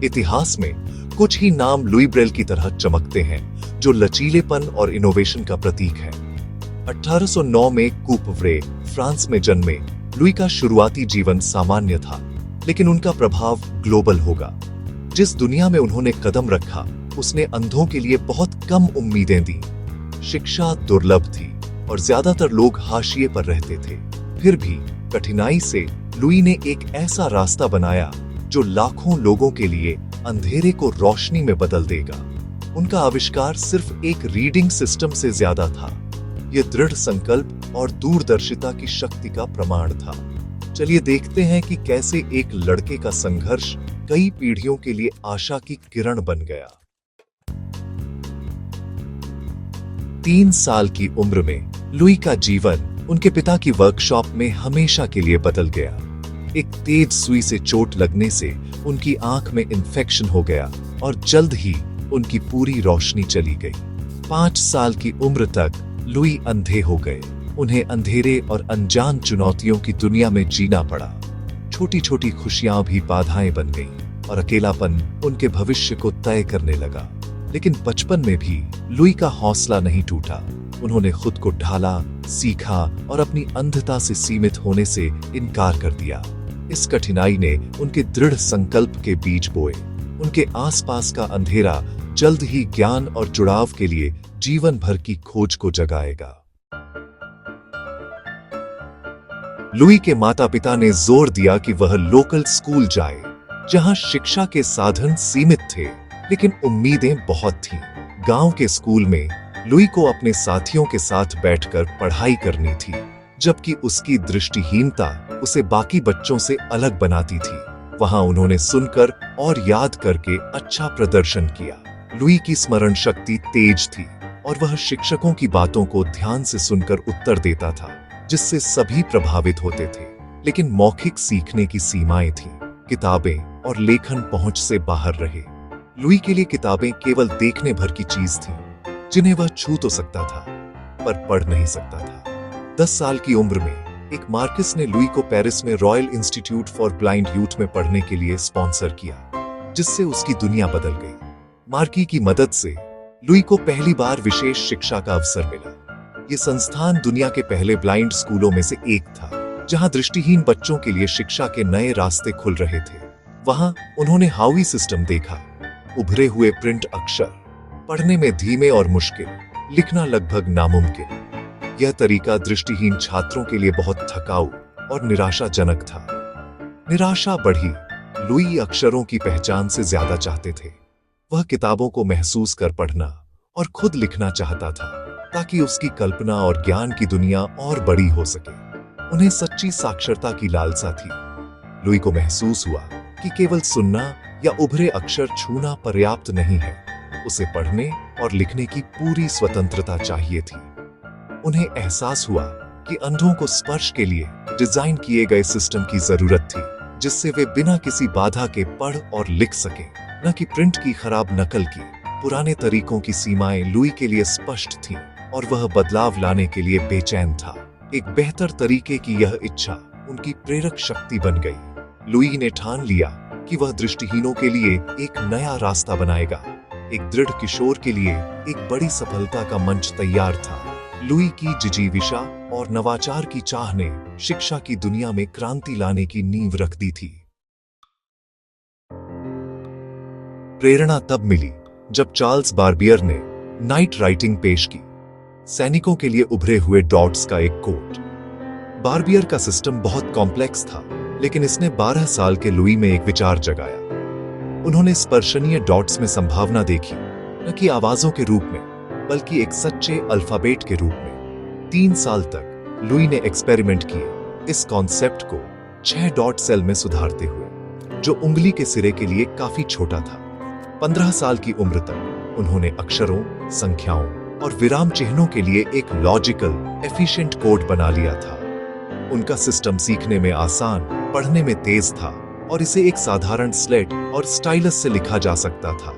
इतिहास में कुछ ही नाम लुई ब्रेल की तरह चमकते हैं, जो लचीलेपन और इनोवेशन का प्रतीक है। 1809 में कूपव्रे, फ्रांस में जन्मे लुई का शुरुआती जीवन सामान्य था, लेकिन उनका प्रभाव ग्लोबल होगा। जिस दुनिया में उन्होंने कदम रखा, उसने अंधों के लिए बहुत कम उम्मीदें दी। शिक्षा दुर्लभ थी और ज्यादातर लोग हाशिए पर रहते थे। फिर भी कठिनाई से लुई ने एक ऐसा रास्ता बनाया जो लाखों लोगों के लिए अंधेरे को रोशनी में बदल देगा। उनका आविष्कार सिर्फ एक रीडिंग सिस्टम से ज्यादा था। यह दृढ़ संकल्प और दूरदर्शिता की शक्ति का प्रमाण था। चलिए देखते हैं कि कैसे एक लड़के का संघर्ष कई पीढ़ियों के लिए आशा की किरण बन गया। 3 साल की उम्र में लुई का जीवन उनके पिता की वर्कशॉप में हमेशा के लिए बदल गया। एक तेज सुई से चोट लगने से उनकी आंख में इन्फेक्शन हो गया और जल्द ही उनकी पूरी रोशनी चली गई। 5 साल की उम्र तक लुई अंधे हो गए। उन्हें अंधेरे और अनजान चुनौतियों की दुनिया में जीना पड़ा। छोटी छोटी खुशियां भी बाधाएं बन गईं और अकेलापन उनके भविष्य को तय करने लगा। लेकिन बचपन में भी लुई का हौसला नहीं टूटा। उन्होंने खुद को ढाला, सीखा और अपनी अंधता से सीमित होने से इनकार कर दिया। इस कठिनाई ने उनके दृढ़ संकल्प के बीज बोए। उनके आसपास का अंधेरा जल्द ही ज्ञान और जुड़ाव के लिए जीवन भर की खोज को जगाएगा। लुई के माता पिता ने जोर दिया कि वह लोकल स्कूल जाए, जहां शिक्षा के साधन सीमित थे, लेकिन उम्मीदें बहुत थीं। गांव के स्कूल में लुई को अपने साथियों के साथ बैठकर पढ़ाई करनी थी, जबकि उसकी दृष्टिहीनता उसे बाकी बच्चों से अलग बनाती थी। वहां उन्होंने सुनकर और याद करके अच्छा प्रदर्शन किया। लुई की स्मरण शक्ति तेज थी और वह शिक्षकों की बातों को ध्यान से सुनकर उत्तर देता था, जिससे सभी प्रभावित होते थे। लेकिन मौखिक सीखने की सीमाएं थीं। किताबें और लेखन पहुंच से बाहर रहे। लुई के लिए किताबें केवल देखने भर की चीज थीं, जिन्हें वह छू तो सकता था, पर पढ़ नहीं सकता था। 10 साल की उम्र में एक मार्किस ने लुई को पेरिस में royal institute for blind youth में पढ़ने के लिए स्पॉन्सर किया, जिससे उसकी दुनिया बदल गई। मार्की की मदद से लुई को पहली बार विशेष शिक्षा का अवसर मिला। ये संस्थान दुनिया के पहले ब्लाइंड स्कूलों में से एक था, जहां दृष्टिहीन बच्चों के लिए शिक्षा के नए रास्ते खुल रहे थे। वहां उन्होंने हावी सिस्टम देखा, उभरे हुए प्रिंट अक्षर, पढ़ने में धीमे और मुश्किल, लिखना लगभग नामुमकिन। यह तरीका दृष्टिहीन छात्रों के लिए बहुत थकाऊ और निराशाजनक था। निराशा बढ़ी। लुई अक्षरों की पहचान से ज्यादा चाहते थे। वह किताबों को महसूस कर पढ़ना और खुद लिखना चाहता था, ताकि उसकी कल्पना और ज्ञान की दुनिया और बड़ी हो सके। उन्हें सच्ची साक्षरता की लालसा थी। लुई को महसूस हुआ कि केवल सुनना या उभरे अक्षर छूना पर्याप्त नहीं है। उसे पढ़ने और लिखने की पूरी स्वतंत्रता चाहिए थी। उन्हें एहसास हुआ कि अंधों को स्पर्श के लिए डिजाइन किए गए सिस्टम की जरूरत थी, जिससे वे बिना किसी बाधा के पढ़ और लिख सकें, न कि प्रिंट की खराब नकल की। पुराने तरीकों की सीमाएं लुई के लिए स्पष्ट थीं और वह बदलाव लाने के लिए बेचैन था। एक बेहतर तरीके की यह इच्छा उनकी प्रेरक शक्ति बन गई। लुई ने ठान लिया कि वह दृष्टिहीनों के लिए एक नया रास्ता बनाएगा। एक दृढ़ किशोर के लिए एक बड़ी सफलता का मंच तैयार था। लुई की जिजीविषा और नवाचार की चाह ने शिक्षा की दुनिया में क्रांति लाने की नींव रख दी थी। प्रेरणा तब मिली जब चार्ल्स बार्बियर ने नाइट राइटिंग पेश की, सैनिकों के लिए उभरे हुए डॉट्स का एक कोड। बार्बियर का सिस्टम बहुत कॉम्प्लेक्स था, लेकिन इसने 12 साल के लुई में एक विचार जगाया। उन्होंने स्पर्शनीय डॉट्स में संभावना देखी, न कि आवाजों के रूप में, बल्कि एक सच्चे अल्फाबेट के रूप में। 3 साल तक लुई ने एक्सपेरिमेंट किए, इस कॉन्सेप्ट को 6 डॉट सेल में सुधारते हुए, जो उंगली के सिरे के लिए काफी छोटा था। 15 साल की उम्र तक उन्होंने अक्षरों, संख्याओं और विराम चिन्हों के लिए एक लॉजिकल, एफिशिएंट कोड बना लिया था। उनका सिस्टम सीखने में आसान, पढ़ने में तेज था और इसे एक साधारण स्लेट और स्टाइलस से लिखा जा सकता था।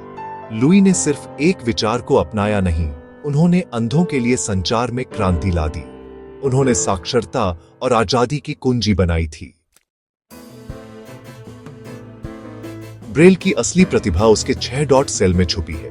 लुई ने सिर्फ एक विचार को अपनाया नहीं, उन्होंने अंधों के लिए संचार में क्रांति ला दी। उन्होंने साक्षरता और आजादी की कुंजी बनाई थी। ब्रेल की असली प्रतिभा उसके 6 डॉट सेल में छुपी है,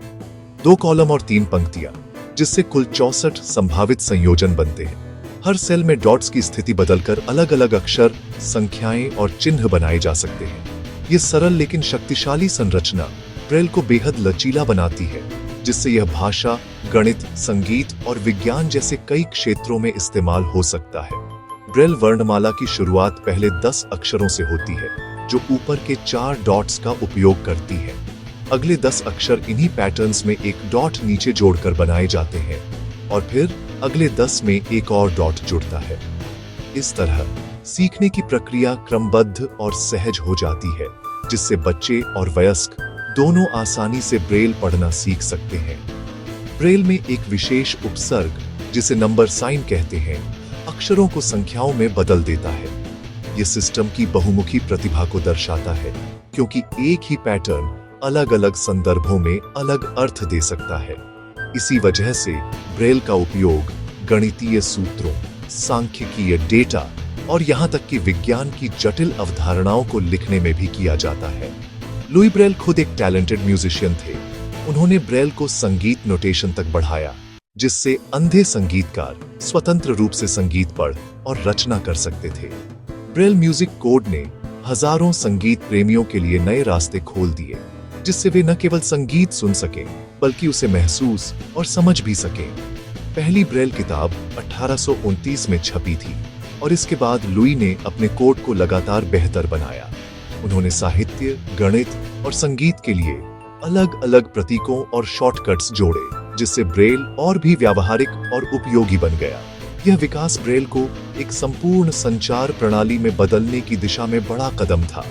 2 कॉलम और 3 पंक्तियां, जिससे कुल 64 संभावित संयोजन बनते हैं। हर सेल में डॉट्स की स्थिति बदलकर अलग अलग अक्षर, संख्याएं और चिन्ह बनाए जा सकते हैं। ये सरल लेकिन शक्तिशाली संरचना ब्रेल को बेहद लचीला बनाती है, जिससे यह भाषा, गणित, संगीत और विज्ञान जैसे कई क्षेत्रों में इस्तेमाल हो सकता है। ब्रेल वर्णमाला की शुरुआत पहले 10 अक्षरों से होती है, जो ऊपर के 4 डॉट्स का उपयोग करती है। अगले 10 अक्षर इन्हीं पैटर्न्स में एक डॉट नीचे जोड़कर बनाए जाते हैं और फिर अगले 10 में एक और डॉट जुड़ता है। इस तरह सीखने की प्रक्रिया क्रमबद्ध और सहज हो जाती है, जिससे बच्चे और वयस्क दोनों आसानी से ब्रेल पढ़ना सीख सकते हैं। ब्रेल में एक विशेष उपसर्ग, जिसे नंबर साइन कहते हैं, अक्षरों को संख्याओं में बदल देता है। यह सिस्टम की बहुमुखी प्रतिभा को दर्शाता है, क्योंकि एक ही पैटर्न अलग अलग संदर्भों में अलग अर्थ दे सकता है। इसी वजह से ब्रेल का उपयोग गणितीय सूत्रों, सांख्यिकीय डेटा और यहाँ तक कि विज्ञान की जटिल अवधारणाओं को लिखने में भी किया जाता है। लुई ब्रेल खुद एक टैलेंटेड म्यूजिशियन थे। उन्होंने ब्रेल को संगीत नोटेशन तक बढ़ाया, जिससे अंधे संगीतकार स्वतंत्र रूप से संगीत पढ़ और रचना कर सकते थे। ब्रेल म्यूजिक कोड ने हजारों संगीत प्रेमियों के लिए नए रास्ते खोल दिए, जिससे वे न केवल संगीत सुन सकें, बल्कि उसे महसूस और समझ भी सकें। पहली ब्रेल किताब 1829 में छपी थी और इसके बाद लुई ने अपने कोड को लगातार बेहतर बनाया। उन्होंने साहित्य, गणित और संगीत के लिए अलग अलग प्रतीकों और शॉर्टकट्स जोड़े, जिससे ब्रेल और भी व्यावहारिक और उपयोगी बन गया। यह विकास ब्रेल को एक संपूर्ण संचार प्रणाली में बदलने की दिशा में बड़ा कदम था।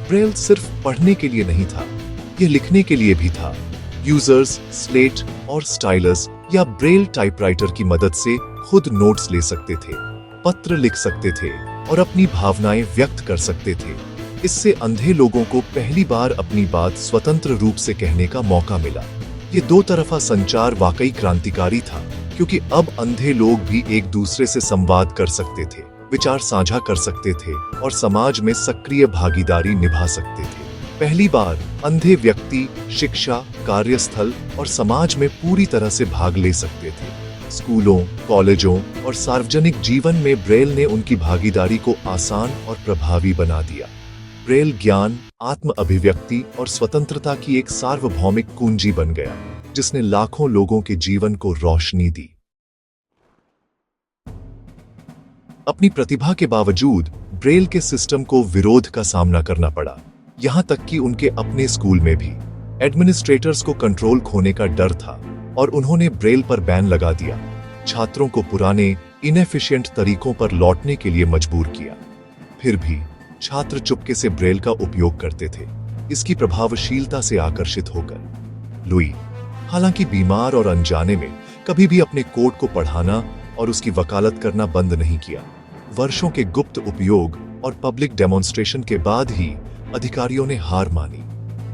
ब्रेल सिर्फ पढ़ने के लिए नहीं था, यह लिखने के लिए भी था। यूजर्स स्लेट और स्टाइलस या ब्रेल टाइपराइटर की मदद से खुद नोट्स ले सकते थे, पत्र लिख सकते थे और अपनी भावनाएं व्यक्त कर सकते थे। इससे अंधे लोगों को पहली बार अपनी बात स्वतंत्र रूप से कहने का मौका मिला। ये दो तरफा संचार वाकई क्रांतिकारी था, क्योंकि अब अंधे लोग भी एक दूसरे से संवाद कर सकते थे, विचार साझा कर सकते थे और समाज में सक्रिय भागीदारी निभा सकते थे। पहली बार अंधे व्यक्ति शिक्षा, कार्यस्थल और समाज में पूरी तरह से भाग ले सकते थे। स्कूलों, कॉलेजों और सार्वजनिक जीवन में ब्रेल ने उनकी भागीदारी को आसान और प्रभावी बना दिया। ब्रेल ज्ञान, आत्म अभिव्यक्ति और स्वतंत्रता की एक सार्वभौमिक कुंजी बन गया, जिसने लाखों लोगों के जीवन को रोशनी दी। अपनी प्रतिभा के बावजूद ब्रेल के सिस्टम को विरोध का सामना करना पड़ा। यहाँ तक कि उनके अपने स्कूल में भी एडमिनिस्ट्रेटर्स को कंट्रोल खोने का डर था और उन्होंने ब्रेल पर बैन लगा दिया। छात्रों को पुराने इनएफिशिएंट तरीकों पर लौटने के लिए मजबूर किया। फिर भी छात्र चुपके से ब्रेल का उपयोग करते थे, इसकी प्रभावशीलता से आकर्षित होकर। लुई, हालांकि बीमार और अनजाने में, कभी भी अपने कोड को पढ़ाना और उसकी वकालत करना बंद नहीं किया। वर्षों के गुप्त उपयोग और पब्लिक डेमोन्स्ट्रेशन के बाद ही अधिकारियों ने हार मानी।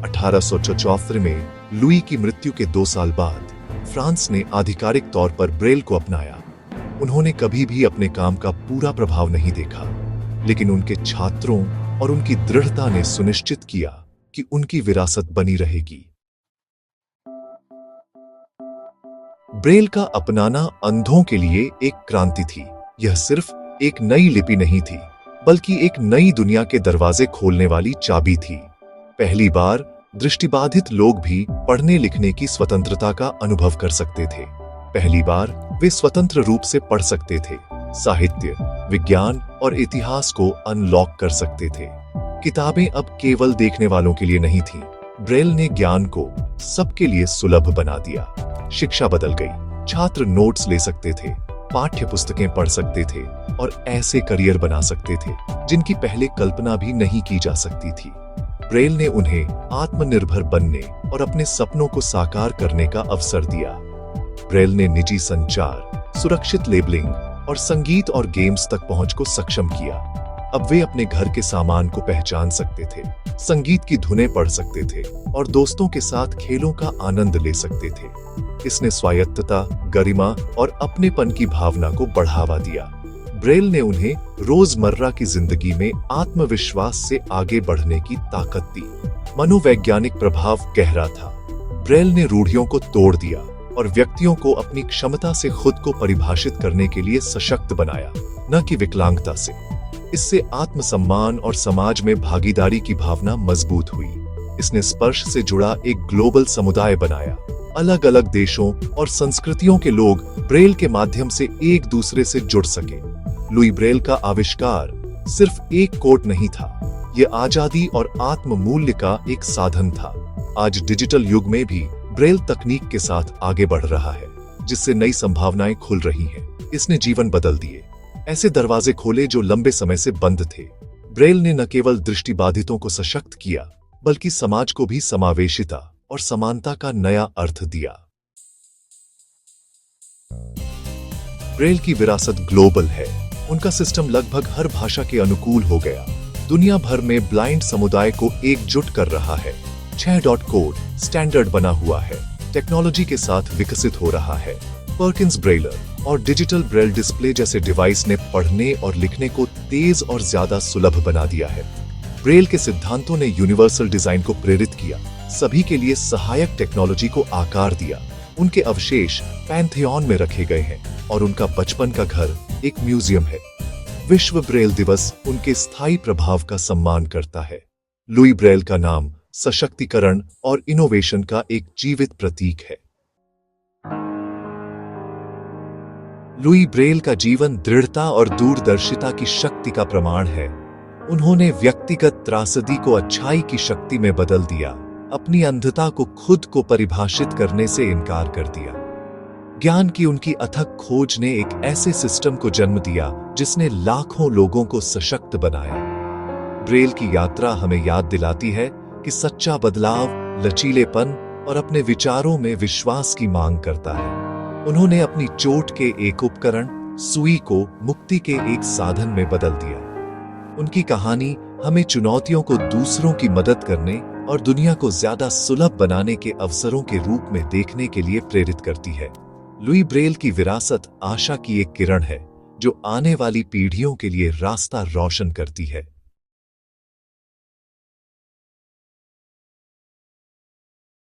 1874 में लुई की मृत्यु के 2 साल बाद फ्रांस ने आधिकारिक तौर पर ब्रेल को अपनाया। उन्होंने कभी भी अपने काम का पूरा प्रभाव नहीं देखा, लेकिन उनके छात्रों और उनकी दृढ़ता ने सुनिश्चित किया कि उनकी विरासत बनी रहेगी। ब्रेल का अपनाना अंधों के लिए एक क्रांति थी। यह सिर्फ एक नई लिपि नहीं थी, बल्कि एक नई दुनिया के दरवाजे खोलने वाली चाबी थी। पहली बार दृष्टिबाधित लोग भी पढ़ने लिखने की स्वतंत्रता का अनुभव कर सकते थे। पहली बार वे स्वतंत्र रूप से पढ़ सकते थे, साहित्य, विज्ञान और इतिहास को अनलॉक कर सकते थे। किताबें अब केवल देखने वालों के लिए नहीं थीं। ब्रेल ने ज्ञान को सबके लिए सुलभ बना दिया। शिक्षा बदल गई। छात्र नोट्स ले सकते थे, पाठ्य पुस्तकें पढ़ सकते थे और ऐसे करियर बना सकते थे जिनकी पहले कल्पना भी नहीं की जा सकती थी। ब्रेल ने उन्हें आत्मनिर्भर बनने और अपने सपनों को साकार करने का अवसर दिया। ब्रेल ने निजी संचार, सुरक्षित लेबलिंग और संगीत और गेम्स तक पहुंच को सक्षम किया। अब वे अपने घर के सामान को पहचान सकते थे, संगीत की धुनें पढ़ सकते थे और दोस्तों के साथ खेलों का आनंद ले सकते थे। इसने स्वायत्तता, गरिमा और अपनेपन की भावना को बढ़ावा दिया। ब्रेल ने उन्हें रोजमर्रा की जिंदगी में आत्मविश्वास से आगे बढ़ने की ताकत दी। मनोवैज्ञानिक प्रभाव गहरा था। ब्रेल ने रूढ़ियों को तोड़ दिया और व्यक्तियों को अपनी क्षमता से खुद को परिभाषित करने के लिए सशक्त बनाया, न कि विकलांगता से। इससे आत्मसम्मान और समाज में भागीदारी की भावना मजबूत हुई। इसने स्पर्श से जुड़ा एक ग्लोबल समुदाय बनाया। अलग अलग देशों और संस्कृतियों के लोग ब्रेल के माध्यम से एक दूसरे से जुड़ सके। लुई ब्रेल का आविष्कार सिर्फ एक कोड नहीं था, यह आजादी और आत्म मूल्य का एक साधन था। आज डिजिटल युग में भी ब्रेल तकनीक के साथ आगे बढ़ रहा है, जिससे नई संभावनाएं खुल रही हैं। इसने जीवन बदल दिए, ऐसे दरवाजे खोले जो लंबे समय से बंद थे। ब्रेल ने न केवल दृष्टिबाधितों को सशक्त किया, बल्कि समाज को भी समावेशिता और समानता का नया अर्थ दिया। ब्रेल की विरासत ग्लोबल है। उनका सिस्टम लगभग हर भाषा के अनुकूल हो गया। दुनिया भर में ब्लाइंड समुदाय को एकजुट कर रहा है। 6 डॉट कोड स्टैंडर्ड बना हुआ है, टेक्नोलॉजी के साथ विकसित हो रहा है। पर्किंस ब्रेलर और डिजिटल ब्रेल डिस्प्ले जैसे डिवाइस ने पढ़ने और लिखने को तेज और ज्यादा सुलभ बना दिया है। ब्रेल के सिद्धांतों ने यूनिवर्सल डिजाइन को प्रेरित किया, सभी के लिए सहायक टेक्नोलॉजी को आकार दिया। उनके अवशेष पैंथियॉन में रखे गए हैं और उनका बचपन का घर एक म्यूजियम है। विश्व ब्रेल दिवस उनके स्थायी प्रभाव का सम्मान करता है। लुई ब्रेल का नाम सशक्तिकरण और इनोवेशन का एक जीवित प्रतीक है। लुई ब्रेल का जीवन दृढ़ता और दूरदर्शिता की शक्ति का प्रमाण है। उन्होंने व्यक्तिगत त्रासदी को अच्छाई की शक्ति में बदल दिया, अपनी अंधता को खुद को परिभाषित करने से इनकार कर दिया। ज्ञान की उनकी अथक खोज ने एक ऐसे सिस्टम को जन्म दिया जिसने लाखों लोगों को सशक्त बनाया। ब्रेल की यात्रा हमें याद दिलाती है कि सच्चा बदलाव लचीलेपन और अपने विचारों में विश्वास की मांग करता है। उन्होंने अपनी चोट के एक उपकरण सुई को मुक्ति के एक साधन में बदल दिया। उनकी कहानी हमें चुनौतियों को दूसरों की मदद करने और दुनिया को ज्यादा सुलभ बनाने के अवसरों के रूप में देखने के लिए प्रेरित करती है। लुई ब्रेल की विरासत आशा की एक किरण है जो आने वाली पीढ़ियों के लिए रास्ता रोशन करती है।